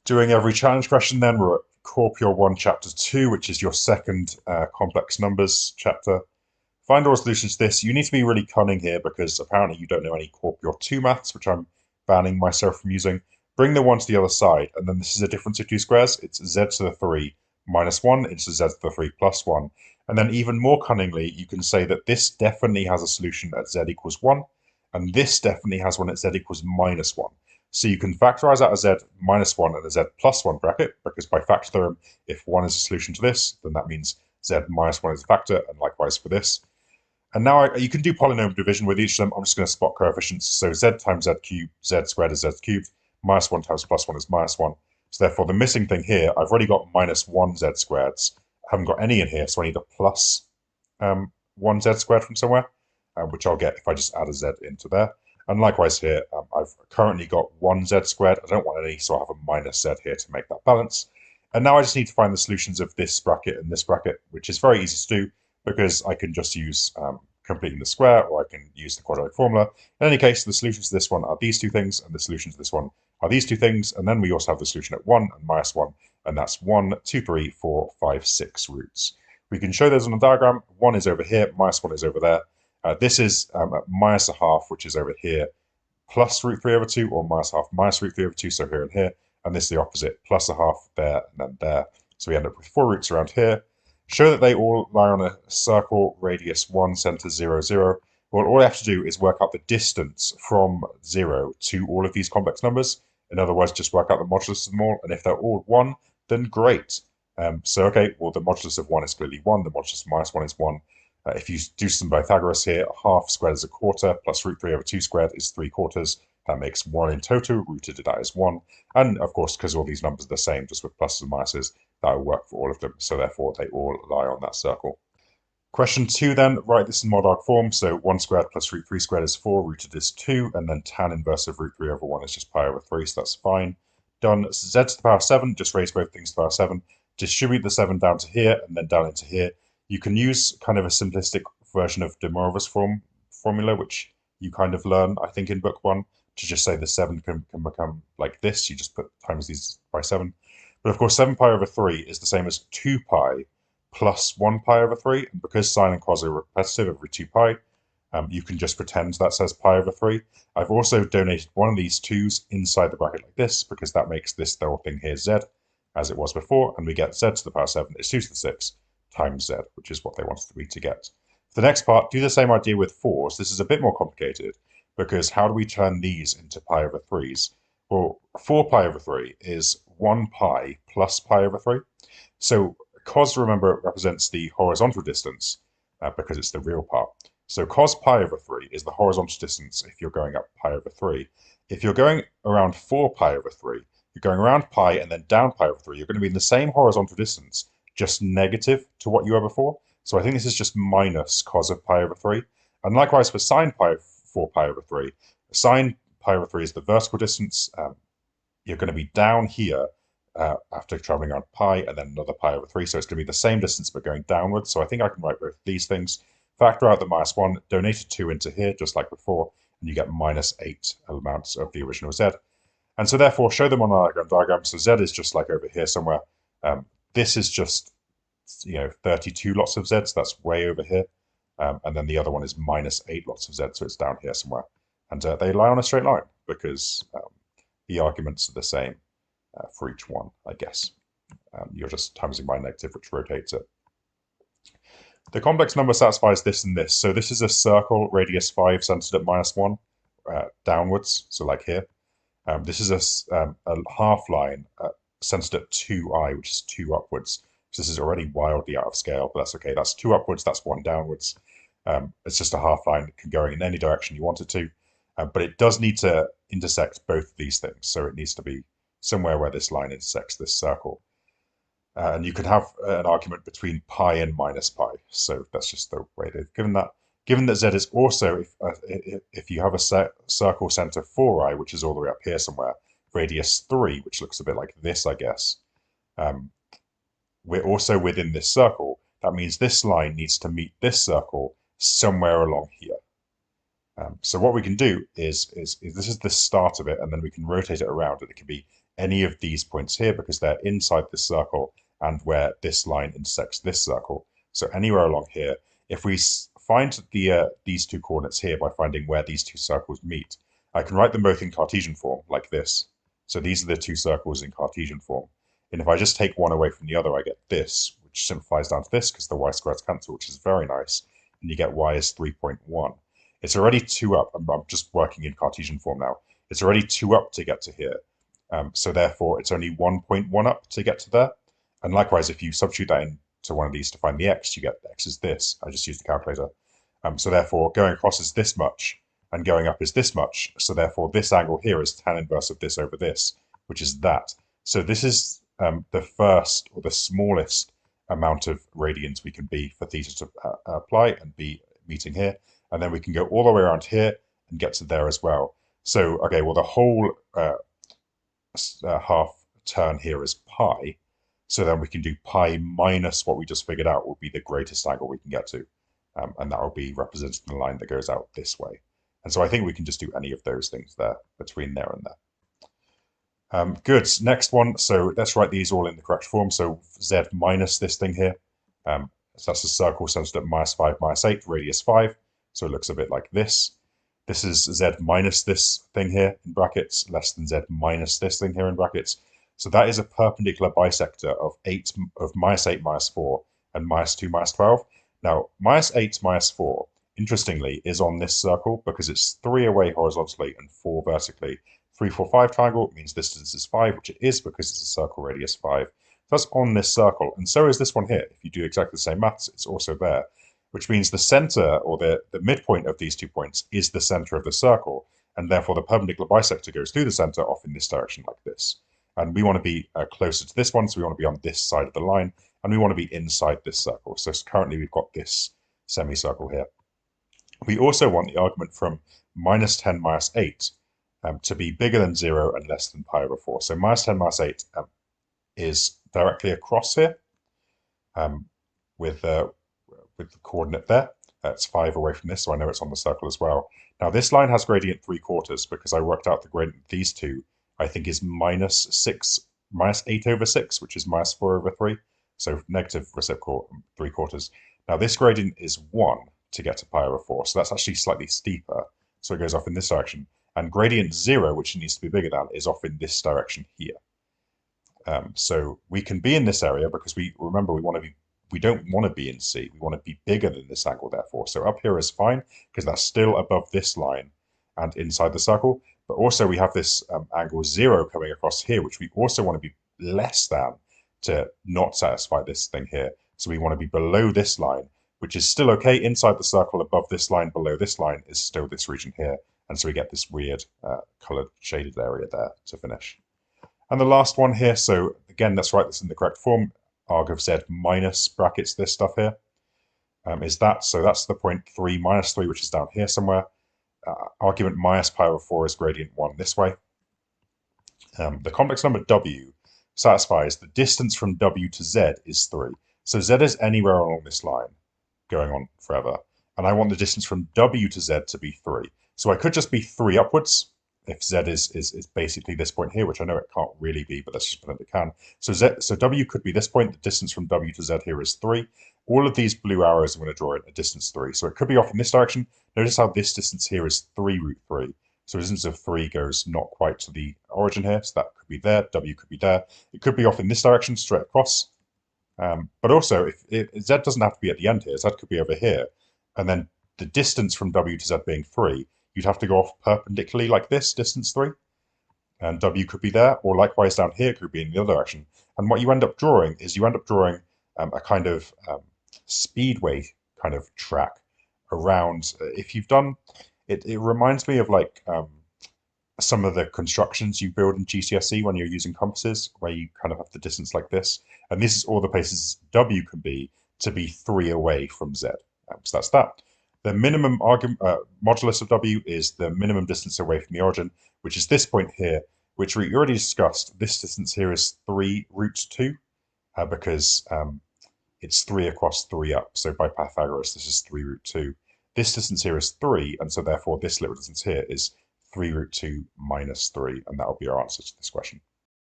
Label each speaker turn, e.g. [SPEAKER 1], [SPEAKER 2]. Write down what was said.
[SPEAKER 1] Doing every challenge question then, we're at Core Pure 1 Chapter 2, which is your second complex numbers chapter. Find all solutions to this. You need to be really cunning here because apparently you don't know any Core Pure 2 maths, which I'm banning myself from using. Bring the 1 to the other side, and then this is a difference of two squares. It's z to the 3 minus 1 into z to the 3 plus 1. And then even more cunningly, you can say that this definitely has a solution at z equals 1, and this definitely has one at z equals minus 1. So you can factorize out a z minus 1 and a z plus 1 bracket, because by factor theorem, if 1 is a solution to this, then that means z minus 1 is a factor, and likewise for this. And now you can do polynomial division with each of them. I'm just going to spot coefficients. So z times z cubed, z squared is z cubed, minus 1 times plus 1 is minus 1. So therefore, the missing thing here, I've already got minus 1 z squareds. I haven't got any in here, so I need a plus 1 z squared from somewhere, which I'll get if I just add a z into there. And likewise here, I've currently got 1 z squared. I don't want any, so I have a minus z here to make that balance. And now I just need to find the solutions of this bracket and this bracket, which is very easy to do because I can just use completing the square, or I can use the quadratic formula. In any case, the solutions to this one are these two things, and the solutions to this one are these two things. And then we also have the solution at 1 and minus 1, and that's 1, 2, 3, 4, 5, 6 roots. We can show those on a diagram. 1 is over here, minus 1 is over there. This is minus a half, which is over here, plus root 3 over 2, or minus half minus root 3 over 2, so here and here. And this is the opposite, plus a half there and then there. So we end up with 4 roots around here. Show that they all lie on a circle, radius 1, center 0, 0. Well, all I have to do is work out the distance from 0 to all of these complex numbers. In other words, just work out the modulus of them all. And if they're all 1, then great. Okay, well, the modulus of 1 is clearly 1. The modulus of minus 1 is 1. If you do some Pythagoras here, a half squared is a quarter, plus root 3 over 2 squared is 3 quarters. That makes 1 in total, rooted to that is 1. And of course, because all these numbers are the same, just with pluses and minuses, that will work for all of them. So therefore, they all lie on that circle. Question 2 then, write this in Mod-arg form. So 1 squared plus root 3 squared is 4, rooted is 2, and then tan inverse of root 3 over 1 is just pi over 3, so that's fine. Done. Z to the power 7, just raise both things to the power 7. Distribute the 7 down to here, and then down into here. You can use kind of a simplistic version of de Moivre's formula, which you kind of learn, I think, in book 1, to just say the 7 can become like this. You just put times these by 7. But of course, 7 pi over 3 is the same as 2 pi plus 1 pi over 3. And because sine and cos are repetitive every 2 pi, you can just pretend that says pi over 3. I've also donated one of these 2's inside the bracket like this, because that makes this whole thing here z, as it was before. And we get z to the power 7 is 2 to the 6 times z, which is what they wanted me to get. For the next part, do the same idea with 4s. This is a bit more complicated, because how do we turn these into pi over 3's? Well, 4 pi over 3 is 1 pi plus pi over 3. So cos, remember, represents the horizontal distance, because it's the real part. So cos pi over 3 is the horizontal distance if you're going up pi over 3. If you're going around 4 pi over 3, you're going around pi and then down pi over 3, you're going to be in the same horizontal distance, just negative to what you were before. So I think this is just minus cos of pi over 3. And likewise for sine pi 4 pi over 3. Sine pi over 3 is the vertical distance. You're going to be down here after traveling around pi and then another pi over 3. So it's going to be the same distance but going downwards. So I think I can write both these things. Factor out the minus 1, donate a 2 into here just like before, and you get minus 8 amounts of the original z. And so therefore show them on our diagram. So z is just like over here somewhere. This is just 32 lots of z's, that's way over here. And then the other one is minus 8 lots of z, so it's down here somewhere. And they lie on a straight line because the arguments are the same for each one, I guess. You're just timesing by negative, which rotates it. The complex number satisfies this and this. So this is a circle, radius 5, centered at minus 1, downwards, so like here. This is a half line centered at 2i, which is 2 upwards. So this is already wildly out of scale, but that's okay. That's 2 upwards, that's 1 downwards. It's just a half line that can go in any direction you want it to. But it does need to intersect both of these things. So it needs to be somewhere where this line intersects this circle. And you can have an argument between pi and minus pi. So that's just the way they've given that. Given that z is also, if you have a circle center 4i, which is all the way up here somewhere, radius 3, which looks a bit like this, I guess, we're also within this circle. That means this line needs to meet this circle somewhere along here. So what we can do is this is the start of it, and then we can rotate it around, and it can be any of these points here because they're inside this circle and where this line intersects this circle. So anywhere along here, if we find these two coordinates here by finding where these two circles meet, I can write them both in Cartesian form like this. So these are the two circles in Cartesian form. And if I just take one away from the other, I get this, which simplifies down to this because the y squares cancel, which is very nice. And you get y is 3.1. It's already 2 up. I'm just working in Cartesian form now. It's already 2 up to get to here. So therefore, it's only 1.1 up to get to there. And likewise, if you substitute that into one of these to find the x, you get x is this. I just used the calculator. So therefore, going across is this much, and going up is this much. So therefore, this angle here is tan inverse of this over this, which is that. So this is the first or the smallest amount of radians we can be for theta to apply and be meeting here. And then we can go all the way around here and get to there as well. So, okay, well, the whole half turn here is pi. So then we can do pi minus what we just figured out will be the greatest angle we can get to. And that will be represented in the line that goes out this way. And so I think we can just do any of those things there between there and there. Good. Next one. So let's write these all in the correct form. So z minus this thing here. So that's a circle centered at -5, -8, radius 5. So it looks a bit like this. This is z minus this thing here in brackets, less than z minus this thing here in brackets. So that is a perpendicular bisector of -8, -4, and -2, -12. Now, -8, -4, interestingly, is on this circle because it's 3 away horizontally and 4 vertically. 3, 4, 5 triangle means this distance is 5, which it is because it's a circle radius 5. So that's on this circle, and so is this one here. If you do exactly the same maths, it's also there, which means the center or the midpoint of these 2 points is the center of the circle, and therefore the perpendicular bisector goes through the center off in this direction like this. And we want to be closer to this one, so we want to be on this side of the line, and we want to be inside this circle. So currently we've got this semicircle here. We also want the argument from -10, -8 to be bigger than 0 and less than pi over 4. So -10, -8 is directly across here with the coordinate there. That's 5 away from this, so I know it's on the circle as well. Now this line has gradient 3/4 because I worked out the gradient of these two, I think is -8 over 6, which is -4 over 3. So negative reciprocal 3/4. Now this gradient is 1 to get to pi over 4, so that's actually slightly steeper. So it goes off in this direction. And gradient 0, which it needs to be bigger than, is off in this direction here. So we can be in this area because remember we don't want to be in C. We want to be bigger than this angle, therefore. So up here is fine because that's still above this line and inside the circle. But also we have this angle 0 coming across here, which we also want to be less than to not satisfy this thing here. So we want to be below this line, which is still okay. Inside the circle, above this line, below this line is still this region here. And so we get this weird colored shaded area there to finish. And the last one here, so again, let's write this in the correct form. Arg of z minus brackets this stuff here is that. So that's the point 3 -3, which is down here somewhere. Argument minus pi over 4 is gradient 1 this way. The complex number w satisfies the distance from w to z is 3. So z is anywhere along this line, going on forever. And I want the distance from w to z to be 3. So I could just be 3 upwards if z is basically this point here, which I know it can't really be, but let's just pretend it can. So w could be this point. The distance from w to z here is 3. All of these blue arrows I'm going to draw in a distance 3. So it could be off in this direction. Notice how this distance here is 3√3. So a distance of 3 goes not quite to the origin here. So that could be there. W could be there. It could be off in this direction, straight across. But also, if z doesn't have to be at the end here. Z could be over here. And then the distance from w to z being 3, you'd have to go off perpendicularly like this, distance 3. And w could be there. Or likewise down here, could be in the other direction. And what you end up drawing is a kind of speedway kind of track around. If you've done it, it reminds me of like some of the constructions you build in GCSE when you're using compasses, where you kind of have the distance like this. And this is all the places w can be to be 3 away from z. So that's that. The minimum modulus of w is the minimum distance away from the origin, which is this point here, which we already discussed. This distance here is 3√2 because it's 3 across 3 up. So by Pythagoras, this is 3√2. This distance here is 3, and so therefore this little distance here is 3√2 minus 3, and that will be our answer to this question.